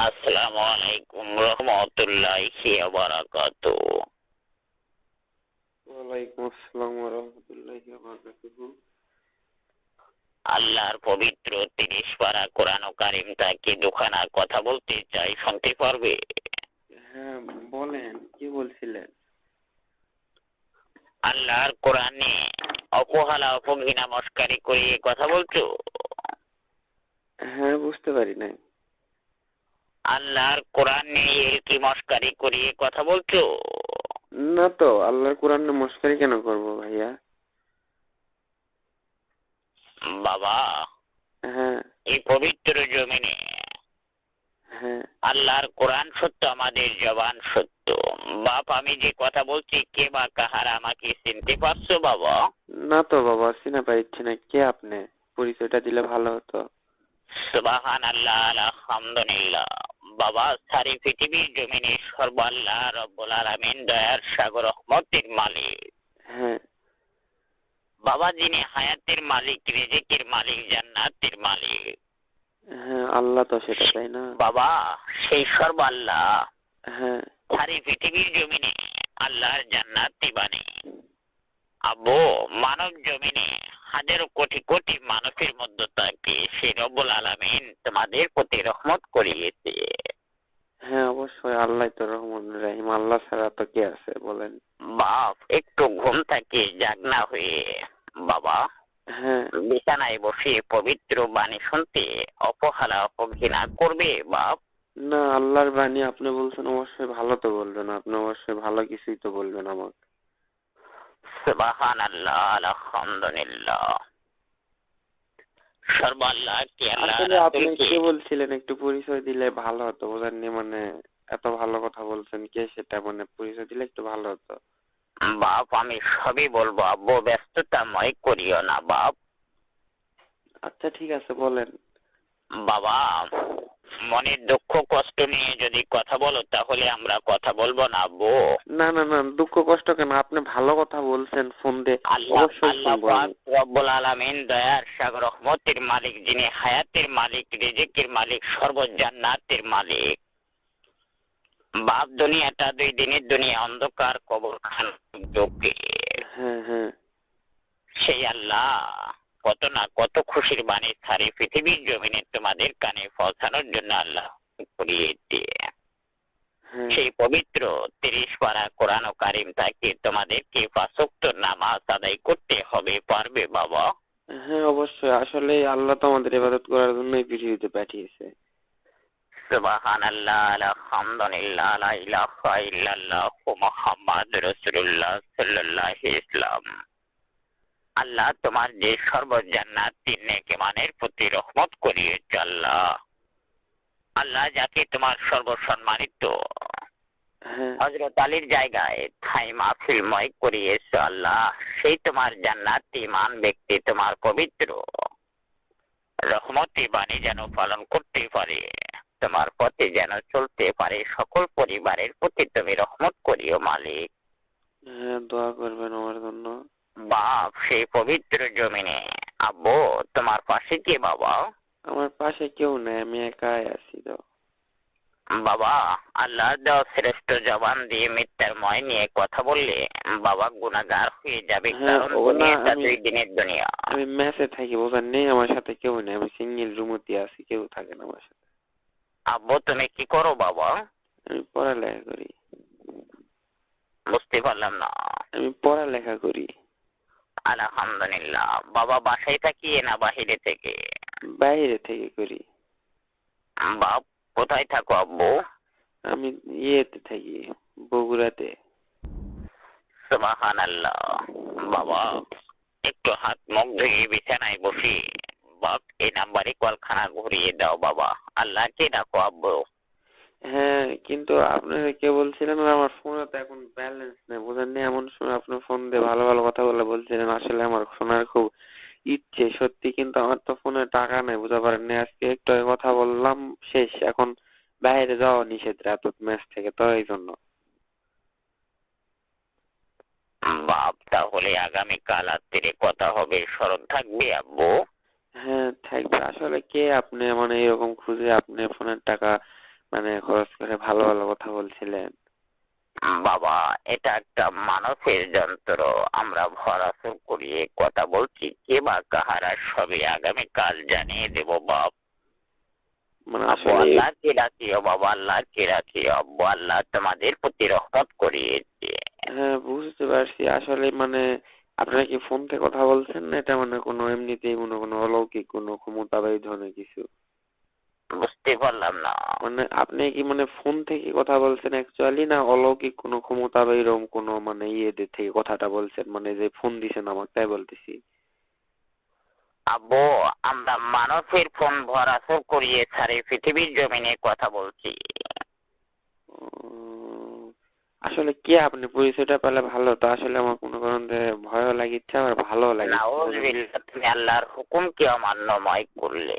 আসসালামু আলাইকুম রহমতুল্লাহি ওয়া বারাকাতুহু। ওয়ালাইকুম আসসালাম ওয়া রাহমাতুল্লাহি ওয়া বারাকাতুহু। আল্লাহর পবিত্র ৩০ পারা কোরআন কারীম থেকে দুখানা কথা বলতে চাই, শুনতে পারবে? হ্যাঁ, বলেন, কি বলছিলেন? আল্লাহর কোরআনে অপহেলা অপঘৃণা মস্কারি করে কথা বলছো? হ্যাঁ, বুঝতে পারি নাই। আল্লাহর কোরআন নিয়ে কি মস্কারি করে কথা বলছো? না তো, আল্লাহর কোরআন মস্কারি কেন করব ভাইয়া? বাবা, হ্যাঁ এই পবিত্র জমিনে হ্যাঁ। আল্লাহর কোরআন সত্য, আমাদের জবান সত্য। বাপ, আমি যে কথা বলছি কে বা কাহারা আমাকে চিনতে পারছো বাবা? না তো বাবা, চিনা পাইছি না। কে আপনি? পরিচয়টা দিলে ভালো হতো। সুবহানাল্লাহ, আলহামদুলিল্লাহ। বাবা, সারি পৃথিবীর জমিনে সর্ব আল্লাহ রব্বুল আলামিন দয়ার সাগর রহমতের মালিক। হ্যাঁ বাবা, যিনি হায়াতের মালিক, রিজিকের মালিক, জান্নাতের মালিক। হ্যাঁ, আল্লাহ তো সেটা, তাই না? বাবা, সেই সর্ব আল্লাহ হ্যাঁ সারি পৃথিবীর জমিনে আল্লাহর জান্নাতি বাণী। আব্বু, মানব জমিনে হাজারো কোটি কোটি মানুষের মধ্যে থাকে সেই রব্বুল আলামিন তোমাদের প্রতি রহমত করিয়েছে। হ্যাঁ, অবশ্যই আল্লাহ তো রহমান রাহিম। আল্লাহ ছাড়া তো কে আছে বলেন? বাপ, একটু ঘুম থেকে জাগনা হয়ে বাবা হ্যাঁ। বিছানায় বসে পবিত্র বাণী শুনতে অপহেলা অপঘৃণা করবে বাপ? না, আল্লাহর বাণী আপনি বলছেন, অবশ্যই ভালো তো বলবেন। আপনি অবশ্যই ভালো কিছুই তো বলবেন আমাকে। সুবহানাল্লাহ, আলহামদুলিল্লাহ। সর্ব আল্লাহ কি আল্লাহ আসলে আপনি রাসূলকে। কে বলছিলেন, একটু পরিচয় দিলে ভালো হতো বুঝেননি। এত ভালো কথা বলছেন, কে সেটা পরিচয় দিলে একটু ভালো হতো। বাপ, আমি সবই বলবো আব্বু, ব্যস্ততাময় করিও না বাপ। আচ্ছা ঠিক আছে, বলেন। বাবা, মনের দুঃখ কষ্ট নিয়ে যদি কথা বলো তাহলে আমরা কথা বলবো না আব্বু। না না না, দুঃখ কষ্ট কেন? আপনি ভালো কথা বলছেন, ফোন দিয়ে আল্লাহ অবশ্যই আল্লাহ শুনবো পাক আমি। রব্বুল আলামিন দয়ার সাগর রহমতের মালিক, যিনি হায়াতের মালিক, রিজিকের মালিক, সর্বজান্নাতের মালিক। বাপ, দুনিয়াটা 2 দিনের দুনিয়া, অন্ধকার কবরখানা যোগে। হ্যাঁ হ্যাঁ সেই আল্লাহ কত না কত খুশির বাণী সারি পৃথিবীর জমিনে তোমাদের কানে পৌঁছানোর জন্য আল্লাহ করিয়েছে। হ্যাঁ সেই পবিত্র 30 পারা কোরআন ও কারিম থেকে তোমাদেরকে 5 ওয়াক্ত নামাজ আদায় করতে হবে, পারবে বাবা? হ্যাঁ, অবশ্যই। আসলে আল্লাহ তো আমাদের ইবাদত করার জন্যই পৃথিবীতে পাঠিয়েছে। সুবহানাল্লাহ, আলহামদুলিল্লাহ, লা ইলাহা ইল্লাল্লাহ মুহাম্মাদুর রাসূলুল্লাহ সাল্লাল্লাহু আলাইহি ওয়াসাল্লাম। আল্লাহ তোমার যে সর্বজান্নাতি নেকমানের প্রতি রহমত করিয়েছে আল্লাহ। আল্লাহ যাকে তোমার সর্বসম্মানিত হ্যাঁ হযরত আলীর জায়গায় ঠাই মাহফিলময় করিয়েছে আল্লাহ, সেই তোমার জান্নাতি মান ব্যক্তি তোমার পবিত্র রহমতি বাণী যেন পালন করতে পারে, তোমার পথে যেন চলতে পারে, সকল পরিবারের প্রতি তুমি রহমত করিও মালিক। হ্যাঁ, দোয়া করবেন আমার জন্য। বাপ, সেই পবিত্র জমিনে আব্বু তোমার পাশে কে বাবা? আমার পাশে কেউ নেই, আমি একাই আছি তো। বাবা, আল্লাহ দেওয়া শ্রেষ্ঠ জবান দিয়ে মিথ্যার ময় নিয়ে কথা বললে বাবা গুনাহগার হয়ে যাবে, হ্যাঁ, কারণ ও না, দুনিয়াটা আমি 2 দিনের দুনিয়া। আমি মেসে থাকি বুঝেন নেই, আমার সাথে কেউ নেই। আমি সিঙ্গেল রুমতে আছি, কেউ থাকে না আমার সাথে। আব্বু, তুমি কি করো বাবা? আমি পড়ালেখা করি। বুঝতে পারলাম না। আমি পড়ালেখা করি। আলহামদুলিল্লাহ। বাবা, বাসায় থাকি না বাহিরে থেকে? বাইরে থেকে করি। বাপ, কোথায় থাকো আব্বু? আমি ইয়েতে থাকি, বগুড়াতে। সুবহানাল্লাহ। বাবা, একটু হাত মুখ ধুয়ে বিছানায় বসি বাপ এই নাম্বারে কলখানা ঘুরিয়ে দাও বাবা। আল্লাহকে ডাকো আব্বু। হ্যাঁ, কিন্তু আপনারা কে বলছিলেন? আর আমার ফোনে তো এখন ব্যালেন্স নেই বুঝেন নি। এমন সময় আপনি ফোন দিয়ে ভালো ভালো কথা বলে বলছিলেন, আসলে আমার শোনার খুব ইচ্ছে সত্যি, কিন্তু আমার তো ফোনে টাকা নেই, বুঝতে পারেননি। আজকে একটু আগে কথা বললাম, শেষ। এখন বাইরে যাওয়া নিষেধ রাত ম্যাচ থেকে, তো এই জন্য। বাপ, তাহলে আগামীকাল রাত্রে কথা হবে, স্মরণ থাকবে আব্বু? হ্যাঁ থাকবে। আসলে কে আপনি এরকম খুঁজে আপনি ফোনের টাকা মানে খরচ করে ভালো ভালো কথা বলছিলেন। বাবা, এটা একটা মানসের যন্ত্র। আমরা ভরাসুর করিয়ে কথা বলছি, কে বা কাহারা সবই আগামীকাল জানিয়ে দেব বাপ। মানে আব্বু আসলে আল্লাহকে রাখিও বাবা, আল্লাহকে রাখিও আব্বু, আল্লাহ তোমাদের প্রতি রহমত করিয়েছে। হ্যাঁ, বুঝতে পারছি। আসলে মানে আপনারা কি ফোন থেকে কথা বলছেন না এটা মানে কোনো এমনিতেই কোনো অলৌকিক কোনো ক্ষমতা বা এই ধরনের কিছু? বুঝতে পারলাম না। মানে আপনি কি মানে ফোন থেকে কথা বলছেন অ্যাকচুয়ালি, না অলৌকিক কোনো ক্ষমতা বা এরকম কোনো মানে ইয়েদের থেকে কথাটা বলছেন, মানে যে ফোন দিছেন আমাকে তাই বলতেছি। আব্বু, আমরা মানুষের ফোন ভরাসুর করিয়ে সারি পৃথিবীর জমিনে কথা বলছি। উম, আসলে কে আপনি? পরিচয়টা পেলে ভালো তো। আসলে আমার মনে করেন যে ভয়ও লাগিচ্ছে আবার ভালোও লাগিচ্ছে, বুঝলেন? নাউজুবিল্লাহ, তুমি আল্লাহর হুকুমকে অমান্যময় করলে।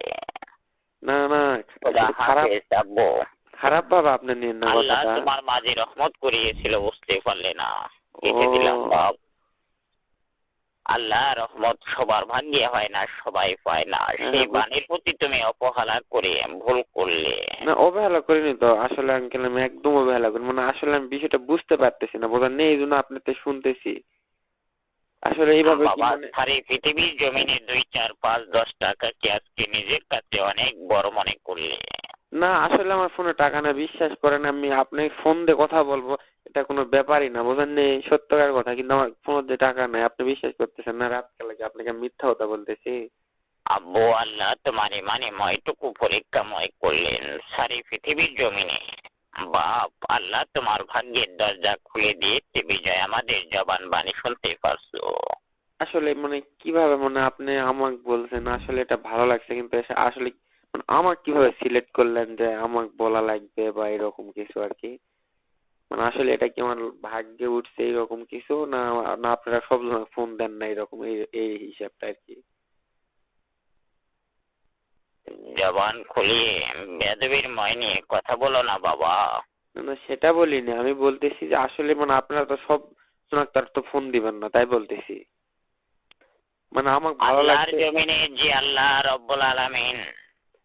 না না, খোদা আসলে খারাপ হাফেজ আব্বু। খারাপ ভাবে আপনি নিন না আল্লাহ কথাটা। তোমার মাঝে রহমত করিয়েছিল, বুঝতে পারলে না? কেটে দিলাম ও বাপ। আল্লাহ রহমত সবার ভাগ্যে হয় না, সবাই পায় না। হ্যাঁ সেই হ্যাঁ, বাণীর প্রতি তুমি অবহেলা করে ভুল করলে। না অবহেলা করিনি তো। আসলে আঙ্কেল আমি একদম অবহেলা করি, মানে আসলে আমি বিষয়টা বুঝতে পারতেছি না, বোঝার নেই, এই জন্য আপনার থেকে শুনতেছি। আসলে এইভাবে কি বাবা, মানে? সারি পৃথিবীর জমিনে 2, 4, 5, 10 টাকা কি আজকে নিজের কাছে অনেক বড় মনে করলে? না আসলে আমার ফোনে টাকা না, বিশ্বাস করেন। আমি আপনাকে ফোন দিয়ে কথা বলবো এটা কোনো ব্যাপারই না, বোঝেন নেই, সত্যকার কথা। কিন্তু আমার ফোনের যে টাকা নাই, আপনি বিশ্বাস করতেছেন না। রাত কালে কি আপনাকে আমি মিথ্যা কথা বলতেছি? আব্বু, আল্লাহ তোমার ইমানিময়টুকু পরীক্ষাময় করলেন সারি পৃথিবীর জমিনে। বাপ, আল্লাহ তোমার ভাগ্যের দরজা খুলে দিয়েছে বিজয়, আমাদের জবান বাণী শুনতে পারছো। আসলে মানে কিভাবে মানে আপনি আমাকে বলছেন, আসলে এটা ভালো লাগছে, কিন্তু আসলে মানে আমাকে কিভাবে সিলেক্ট করলেন যে আমাকে বলা লাগবে বা এরকম কিছু আর কি? মানে আসলে এটা কি আমার ভাগ্যে উঠছে এরকম কিছু, না না আপনারা সবসময় ফোন দেন না এরকম, এই এই হিসাবটা আর কি? জবান খুলিয়ে বেদবির ময় নিয়ে কথা বলো না বাবা। না না, সেটা বলিনি। আমি বলতেছি যে আসলে মানে আপনারা তো সব সময় তার তো ফোন দিবেন না, তাই বলতেছি। মানে আমাকে ভালো আল্লাহর লাগছে। জমিনে যে আল্লাহ রব্বুল আলামিন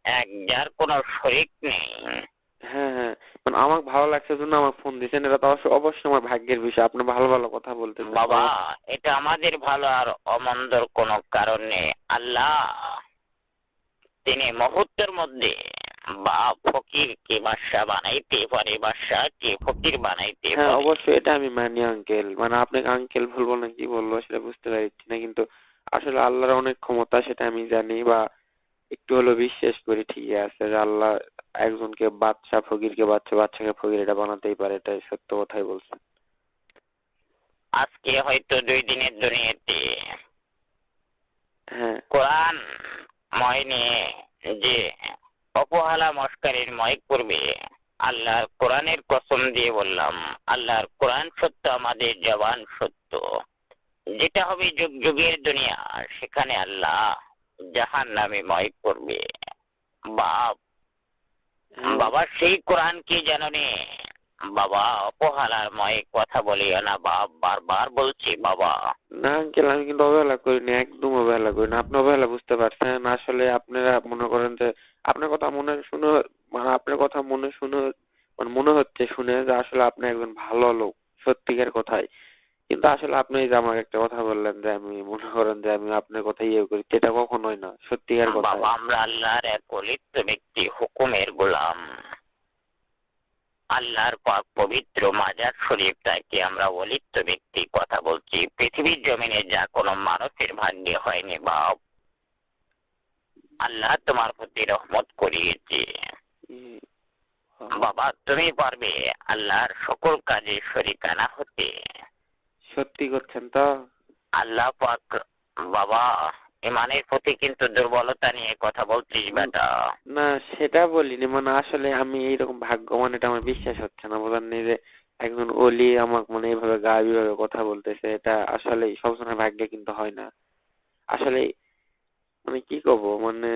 এক, যার কোনো শরিক নেই। হ্যাঁ হ্যাঁ, মানে আমাকে ভালো লাগছে জন্য আমার ফোন দিয়েছেন, এটা তো অবশ্যই আমার ভাগ্যের বিষয়। আপনি ভালো ভালো কথা বলতেছেন বাবা, আমার। এটা আমাদের ভালো আর অমন্দর কোনো কারণ নেই। আল্লাহ তিনি মুহূর্তের মধ্যে বা ফকিরকে বাদশা বানাইতে পারে, বাদশাকে ফকির বানাইতে হ্যাঁ পারে। অবশ্যই, এটা আমি মানি আঙ্কেল। মানে আপনাকে আঙ্কেল বলবো না কি বলবো সেটা বুঝতে পারছি না, কিন্তু আসলে আল্লাহর অনেক ক্ষমতা সেটা আমি জানি, বা একটু হলেও বিশ্বাস করি। ঠিকই আছে যে আল্লাহ একজনকে বাদশা, ফকিরকে বাদশা, বাদশাকে ফকির এটা বানাতেই পারে, এটাই সত্য কথাই বলছেন। আজকে হয়তো 2 দিনের দুনিয়াতে হ্যাঁ কোরআন ময় নিয়ে যে অপহেলা মস্কারির ময় করবে, আল্লাহর কোরআনের কসম দিয়ে বললাম, আল্লাহর কোরআন সত্য, আমাদের জবান সত্য। যেটা হবে যুগ যুগের দুনিয়া, সেখানে আল্লাহ জাহান্নামে ময় করবে। বাপ, হ্যাঁ। বাবা সেই কোরআন কি জানো নে? বাবা, অপহেলার ময় কথা বলিও না বাপ, বারবার বলছি বাবা। না আঙ্কেল, আমি কিন্তু অবহেলা করিনি, একদম অবহেলা করিনি। আপনি অবহেলা বুঝতে পারছেন। আসলে আপনারা মনে করেন যে আপনার কথা মনে শুনে, মানে আপনার কথা মনে শুনে মানে মনে হচ্ছে শুনে যে আসলে আপনি একজন ভালো লোক, সত্যিকার কথাই। কিন্তু আসলে আপনি এই যে আমাকে একটা কথা বললেন যে আমি মনে করেন যে আমি আপনার কথা ইয়ে করি, সেটা কখনোই না, সত্যিকার কথাই। বাবা, আমরা আল্লাহর এক অলিপ্ত ব্যক্তি, হুকুমের গোলাম। আল্লাহর পাক পবিত্র মাজার শরীফ থেকে আমরা অলিপ্ত ব্যক্তি কথা বলছি। পৃথিবীর জমিনে যা কোনো মানুষের ভাগ্যে হয়নি বাপ। আল্লাহ তোমার প্রতি রহমত করিয়েছে। হুম, বাবা, তুমি পারবে আল্লাহর সকল কাজে শরিকানা হতে। সত্যি করছেন তো? আল্লাহ পাক, বাবা, ইমানের প্রতি কিন্তু দুর্বলতা নিয়ে কথা বলছিস বেটা। না সেটা বলিনি, মানে আসলে আমি এইরকম ভাগ্যবান এটা আমার বিশ্বাস হচ্ছে না, বোঝার নেই যে একজন অলি আমাকে মানে এইভাবে গায়েবী ভাবে কথা বলতেছে, এটা আসলে সবসময় ভাগ্যে কিন্তু হয় না। আসলে মানে কি করব মানে,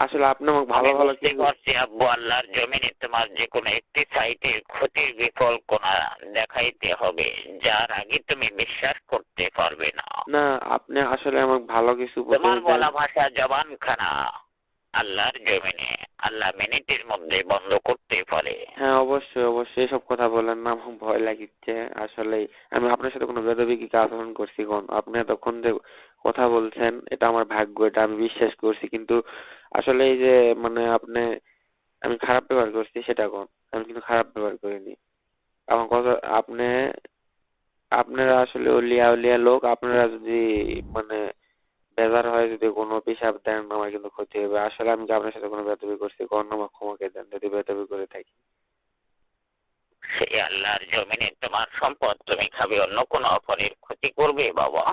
আসলে আপনি আমাকে ভালো আমি ভালো বুঝতে কিছু। পারছি আব্বু, আল্লাহর জমিনে তোমার যে কোনো একটি সাইটের ক্ষতির বিকল্পনা দেখাইতে হবে, যার আগে তুমি বিশ্বাস করতে পারবে না। না আপনি আসলে আমাকে ভালো কিছু তোমার উপদেশ দেন। বলা ভাষা জবান খানা। আল্লাহর জমিনে আল্লাহ মিনিটের মধ্যে বন্ধ করতে পারে। হ্যাঁ, অবশ্যই অবশ্যই এসব কথা বলেন না, আমার ভয় লাগিচ্ছে আসলেই। আমি আপনার সাথে কোনো বেদবি কি আচরণ করছি কোন? আপনি এতক্ষণ যে কথা বলছেন এটা আমার ভাগ্য, এটা আমি বিশ্বাস করছি, কিন্তু আসলে এই যে মানে আমি খারাপ ব্যবহার করছি সেটা কোন? আমি কিন্তু খারাপ ব্যবহার করিনি। আমার কথা আপনারা আসলে অলিয়া উলিয়া লোক, আপনারা যদি মানে বেজার হয় যদি কোনো অভিশাপ দেন আমার কিন্তু ক্ষতি হবে। আসলে আমি কি আপনার সাথে কোনো বেয়াদবি করছি কোন? আমাকে ক্ষমা করে দেন যদি বেয়াদবি করে থাকি। সেই আল্লাহর জমিনে তোমার সম্পদ তুমি খাবে, অন্য কোনো অপরের ক্ষতি করবে বাবা?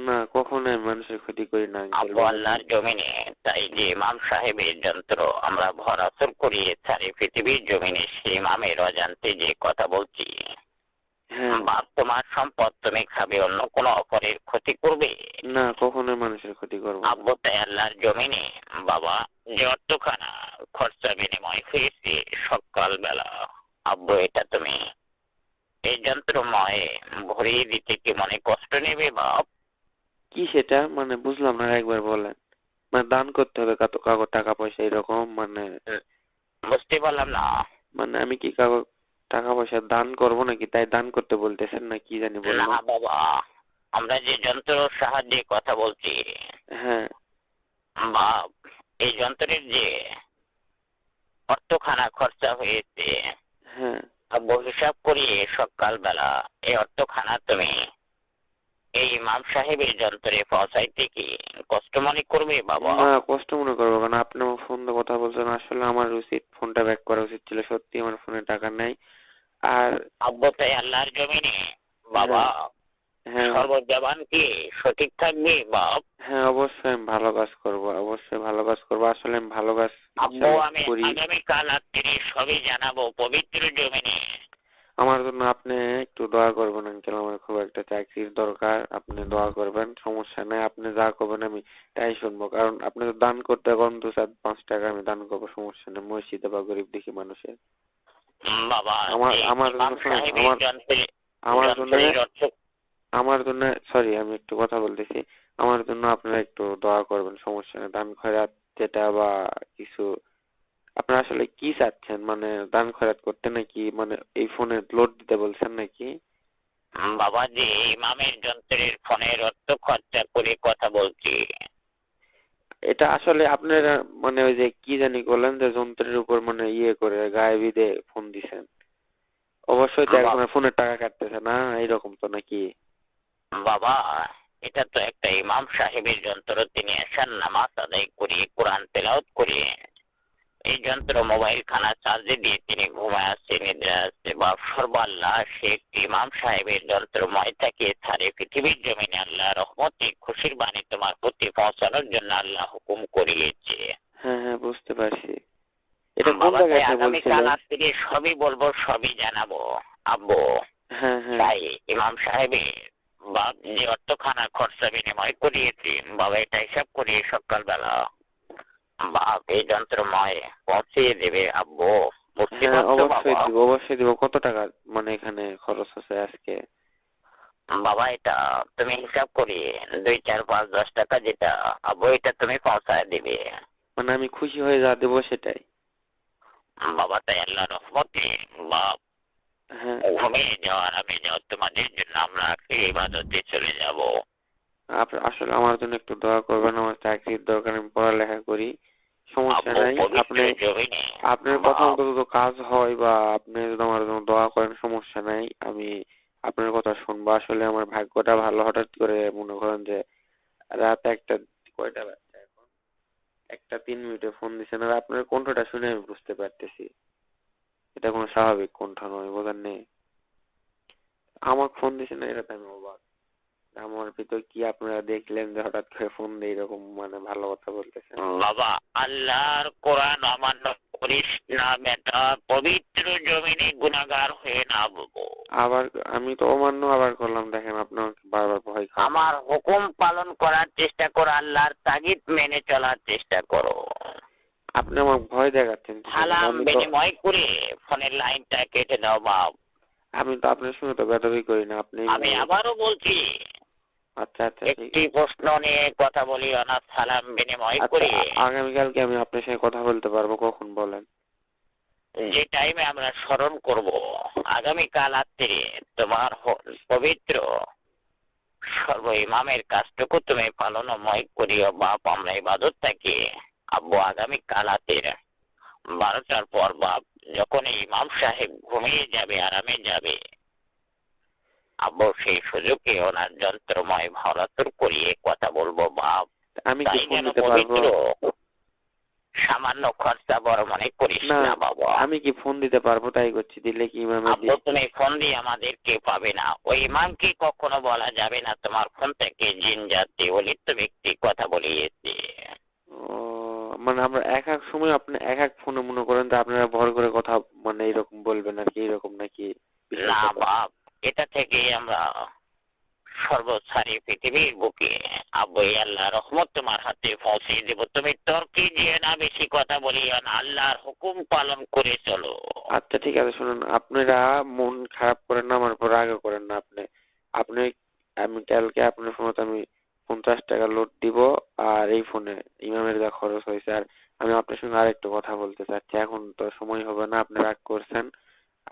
না, কখনোই আমি মানুষের ক্ষতি করি না আঙ্কেল, আব্বু বুঝেন নাই। আল্লাহর জমিনে তাই যে ইমাম সাহেবের যন্ত্র আমরা ভরাসুর করিয়ে সারি পৃথিবীর জমিনে সেই ইমামের অজান্তে যে কথা বলছি, হ্যাঁ। বাপ তোমার সম্পদ তুমি খাবে, অন্য কোনো অপরের ক্ষতি করবে? না, কখনোই মানুষের ক্ষতি করবো না। আব্বু তাই আল্লাহর জমিনে বাবা যে অর্থখানা খরচা বিনিময় হয়েছে সকাল বেলা, আব্বু এটা তুমি এই যন্ত্রময় ভরিয়ে দিতে কি মনে কষ্ট নেবে বাপ? কি সেটা মানে বুঝলাম না, একবার বলেন। মানে দান করতে হবে কত কাগজ টাকা পয়সা এরকম মানে? বুঝতে পারলাম না। মানে আমি কি কাগজ টাকা পয়সা দান করবো নাকি, তাই দান করতে বলতেছেন না কি জানি না বললেন? বাবা, আমরা যে যন্ত্র সাহায্যে কথা বলছি হ্যাঁ। বাপ, এই যন্ত্রের যে অর্থখানা খরচা হয়েছে হ্যাঁ। আব্বু হিসাব করিয়ে সকালবেলা এই অর্থখানা তুমি এই ইমাম সাহেবের যন্ত্রে পৌঁছাইতে কি কষ্ট মনে করবে বাবা? না, কষ্ট মনে করবো কারণ আপনি আমার ফোন দিয়ে কথা বলছেন, আসলে আমার উচিত ফোনটা ব্যাক করা উচিত ছিল, সত্যি আমার ফোনে টাকা নেই। আর আব্বু তাই আল্লাহর জমিনে বাবা হ্যাঁ। হ্যাঁ। সর্বজবান কি সঠিক থাকবে বাপ? হ্যাঁ, অবশ্যই আমি ভালো কাজ করবো, অবশ্যই ভালো কাজ করবো, আসলে আমি ভালো কাজ আব্বু ইনশাল্লাহ আমি করি। আগামীকাল রাত্রি সবই জানাবো পবিত্র জমিনে। আমার জন্য আপনি একটু দোয়া করবেন আঙ্কেল, আমার খুব একটা চাকরির দরকার, আপনি দোয়া করবেন, সমস্যা নেই, আপনি যা করবেন আমি তাই শুনবো, কারণ আপনি তো দান করতে এখন 2-4-5 টাকা আমি দান করবো, সমস্যা নেই, মসজিদে বা গরিব দুঃখী মানুষের। বাবা আমার যে আমার জন্য ইমাম শোনেন, সাহেবের যন্ত্রে আমার জন্য যন্ত্রের অর্থ আমার জন্য সরি আমি একটু কথা বলতেছি, আমার জন্য আপনারা একটু দোয়া করবেন, সমস্যা নেই, দান খয়রাত যেটা বা কিছু আপনারা আসলে কি চাচ্ছেন, মানে দান খয়রাত করতে নাকি মানে এই ফোনে লোড দিতে বলছেন নাকি? বাবা যে ইমামের যন্ত্রের ফোনের অর্থ খরচা করে কথা বলছি। এটা আসলে আপনারা মানে ওই যে কি জানি করলেন যে যন্ত্রের উপর মানে ইয়ে করে গায়ে বিধে ফোন দিছেন, অবশ্যই তো বাবা একজনের ফোনের টাকা কাটতেছে না এরকম তো নাকি? বাবা, এটা তো একটা ইমাম সাহেবের যন্ত্র, তিনি এশার নামাজ আদায় করিয়ে কোরআন তেলাওয়াত করিয়ে এই যন্ত্র মোবাইল খানা চার্জে দিয়ে তিনি ঘুমায় আসছে, নিদ্রা আসছে বা সর্বাল্লাহ সে একটি ইমাম সাহেবের যন্ত্রময় থেকে সারে পৃথিবীর জমিনে আল্লাহ রহমতে খুশির বাণী তোমার প্রতি পৌঁছানোর জন্য আল্লাহ হুকুম করিয়েছে। হ্যাঁ হ্যাঁ, বুঝতে পারছি। এটা কোন বাবা তাই জায়গায় থেকে আগামীকাল বলছিলেন? রাত্রে সবই বলবো, সবই জানাবো আব্বু। হ্যাঁ হ্যাঁ। তাই ইমাম সাহেবের বাপ যে অর্থখানা খরচা বিনিময় করিয়েছে বাবা এটা হিসাব করিয়ে সকালবেলা বাপ এই যন্ত্রময় পৌঁছিয়ে দেবে আব্বু। বুঝতে হ্যাঁ, পারছো অবশ্যই বাবা? দিব, অবশ্যই দিব। কত টাকা মানে এখানে খরচ আছে আজকে? বাবা এটা তুমি হিসাব করিয়ে 2, 4, 5, 10 টাকা যেটা আব্বু এটা তুমি পৌঁছায় দিবে। মানে আমি খুশি হয়ে যা দেবো সেটাই? বাবা তাই আল্লাহ রহমতে বাপ হ্যাঁ। ঘুমিয়ে যাওয়ার আমি যাও তোমাদের জন্য আমরা ইবাদতে চলে যাব। আসলে আমার জন্য একটু দোয়া করবেন, আমার চাকরির দরকার, আমি পড়ালেখা করি, সমস্যা আব্বু নাই। পবিত্র আপনি জমিনে আপনার কথা বাপ মতো যদি কাজ হয় বা আপনি যদি আমার জন্য দোয়া করেন সমস্যা নাই, আমি আপনার কথা শুনবো। আসলে আমার ভাগ্যটা ভালো, হঠাৎ করে মনে করেন যে রাত একটা, কয়টা বাজছে এখন, 1টা 3 মিনিটে ফোন দিচ্ছেন, আর আপনার কণ্ঠটা শুনে আমি বুঝতে পারতেছি এটা কোনো স্বাভাবিক কণ্ঠ নয়, বোঝেন নেই? আমার ফোন দিচ্ছেন না, এটাতে আমি অবাক। আমার ভিতর কি আপনারা দেখলেন যে হঠাৎ করে ফোন দিয়ে এরকম মানে ভালো কথা বলতেছেন? বাবা আল্লাহর কোরআন অমান্য করিস না বেটা, পবিত্র জমিনে গুনাহগার হয়ে না বাবু। আবার আমি তো অমান্য আবার করলাম, দেখেন আপনি আমাকে বারবার ভয় খাওয়াচ্ছেন। আমার হুকুম পালন করার চেষ্টা করো, আল্লাহর তাগিদ মেনে চলার চেষ্টা করো। আপনি আমাকে ভয় দেখাচ্ছেন কি জন্য? সালাম বিনিময় করে ফোনের লাইনটা কেটে দাও বাপ। আমি তো আপনার সঙ্গে তো বেদবি করি না, আপনি আমি আবারও বলছি আচ্ছা আচ্ছা ঠিক একটি প্রশ্ন নিয়ে কথা বলিও না, সালাম বিনিময় আচ্ছা করি। আগামীকালকে আমি আপনার সঙ্গে কথা বলতে পারবো, কখন বলেন? যে টাইমে আমরা স্মরণ করব, আগামীকাল রাত্রে তোমার পবিত্র সর্ব ইমামের কাজটুকু তুমি পালনময় করিও বাপ। আমরা ইবাদত থাকি আব্বু আগামীকাল রাতের 12টার পর বাপ, যখন ইমাম সাহেব ঘুমিয়ে যাবে, আরামে যাবে, আব্বু সেই সুযোগে ওনার যন্ত্রময় ভাওরাতুর করিয়ে কথা বলবো বাপ। আমি কি তাই ফোন যেন দিতে পারবো? পবিত্র সামান্য খরচা বড় মনে করিস না না বাবা। আমি কি ফোন দিতে পারবো, তাই করছি, দিলে কি ইমামের আব্বু তুমি ফোন দিয়ে আমাদেরকে পাবে না, ওই ইমামকে কখনো বলা যাবে না তোমার ফোন থেকে জিন জাতি অলিপ্ত ব্যক্তি কথা বলিয়েছে। ও মানে আমরা এক এক সময় আপনি এক এক ফোনে মনে করেন যে আপনারা ভর করে কথা মানে এরকম বলবেন আর কি, এরকম নাকি না বিষয়টা? বাপ, এটা থেকে আমরা সর্বসারি পৃথিবীর বুকে আব্বু আল্লাহ রহমত তোমার হাতে পৌঁছে দেব। তুমি তর্কে যেও না, বেশি কথা বলিও না, আল্লাহর হুকুম পালন করে চলো। আচ্ছা ঠিক আছে, শুনুন, আপনারা মন খারাপ করেন না, আমার উপর রাগও করেন না। আপনি আপনি আমি কালকে আপনার ফোনে আমি 50 টাকা লোড দিব, আর এই ফোনে ইমামের যা খরচ হয়েছে। আর আমি আপনার সঙ্গে আরেকটু কথা বলতে চাচ্ছি, এখন তো সময় হবে না, আপনি রাগ করছেন,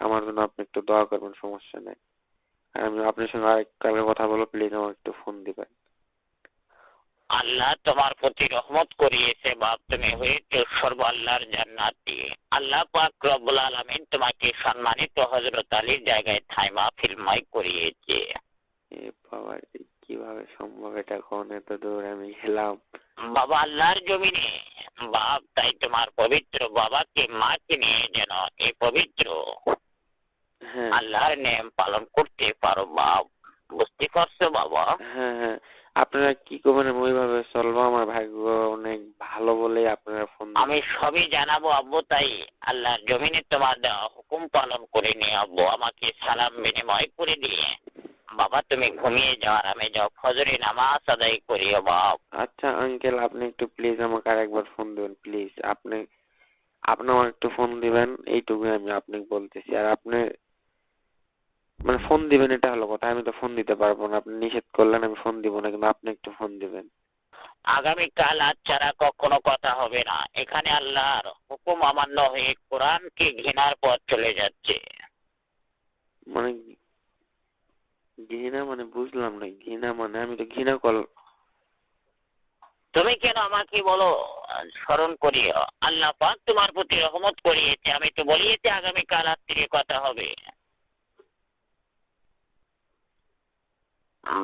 আমার জন্য আপনি একটু দোয়া করবেন, সমস্যা নেই। আর আমি আপনার সঙ্গে আরেক কালকে কথা বলবো, প্লিজ আমার একটু ফোন দিবেন। আল্লাহ তোমার প্রতি রহমত করিয়েছে বাপ, তুমি হয়েছে সর্ব আল্লাহর জান্নাতি। আল্লাহ পাক রব্বুল আলামিন তোমাকে সম্মানিত হযরত আলীর জায়গায় ঠাঁই মাহফিলময় করিয়েছে। এ বাবা, কিভাবে সম্ভব এটা, কোন এত দূর আমি গেলাম? বাবা আল্লাহর জমিনে বাপ, তাই তোমার পবিত্র বাবাকে মাকে নিয়ে যেন এই পবিত্র হ্যাঁ আল্লাহর নেম পালন করতে পারো বাপ। বুঝতে পারছো বাবা? হ্যাঁ হ্যাঁ, আপনারা কি করবেন, আমি ওইভাবে চলবো, আমার ভাগ্য অনেক ভালো বলে আপনারা ফোন আমি সবই জানাবো আব্বু, তাই আল্লাহর জমিনে তোমার দেওয়া হুকুম পালন করে নিয়ে আব্বু আমাকে সালাম বিনিময় করে দিয়ে বাবা তুমি ঘুমিয়ে যাও, আরামে যাও, ফজরে নামাজ আদায় করিও বাপ। আচ্ছা আঙ্কেল, আপনি একটু প্লিজ আমাকে আরেকবার ফোন দিবেন প্লিজ। আপনি আপনি আমার একটু ফোন দিবেন, এইটুকুই আমি আপনাকে বলতেছি। আর আপনি মানে ফোন দিবেন, এটা হলো কথা, আমি তো ফোন দিতে পারবো না, আপনি নিষেধ করলেন আমি ফোন দিব না, কিন্তু আপনি একটু ফোন দিবেন। আগামীকাল আজ ছাড়া কখনো কথা হবে না। এখানে আল্লাহর হুকুম অমান্য হয়ে কোরআনকে ঘৃণার পথ চলে যাচ্ছে। মানে ঘৃণা মানে বুঝলাম না, ঘৃণা মানে আমি তো ঘৃণা কর। তুমি কেন আমাকে বলো স্মরণ করিও, আল্লাহ পাক তোমার প্রতি রহমত করিয়েছে, আমি তো বলিয়েছি আগামীকাল রাত্রে কথা হবে।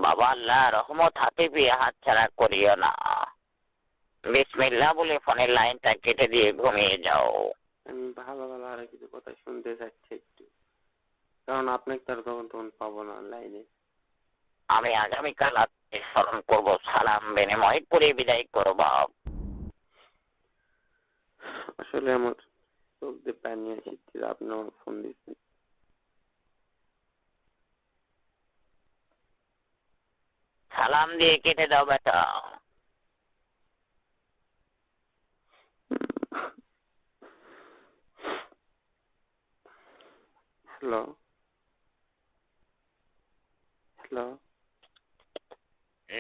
বাবা আল্লাহ রহমত হাতে পেয়ে হাত ছাড়া করিও না। বিসমিল্লাহ বলে ফোনের লাইনটা কেটে দিয়ে ঘুমিয়ে যাও। আমি ভালো ভালো আরো কিছু কথা শুনতে চাচ্ছি একটু, কারণ আপনাকে তো আর তখন তখন পাবো না লাইনে। আমি আগামীকাল রাত্রে স্মরণ করবো, সালাম বিনিময় করে বিদায় করো বাপ। আসলে আমার চোখ দিয়ে পানি আসছে, আপনি আমার ফোন দিচ্ছেন। সালাম দিয়ে কেটে দাও বেটা। হ্যালো হ্যালো,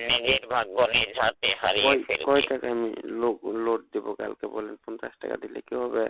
নিজের ভাগ্য নিজ হাতে হারিয়ে কয় ফেলবে। টাকা আমি লোড দেবো কালকে, বলেন? 50 টাকা দিলে কি হবে?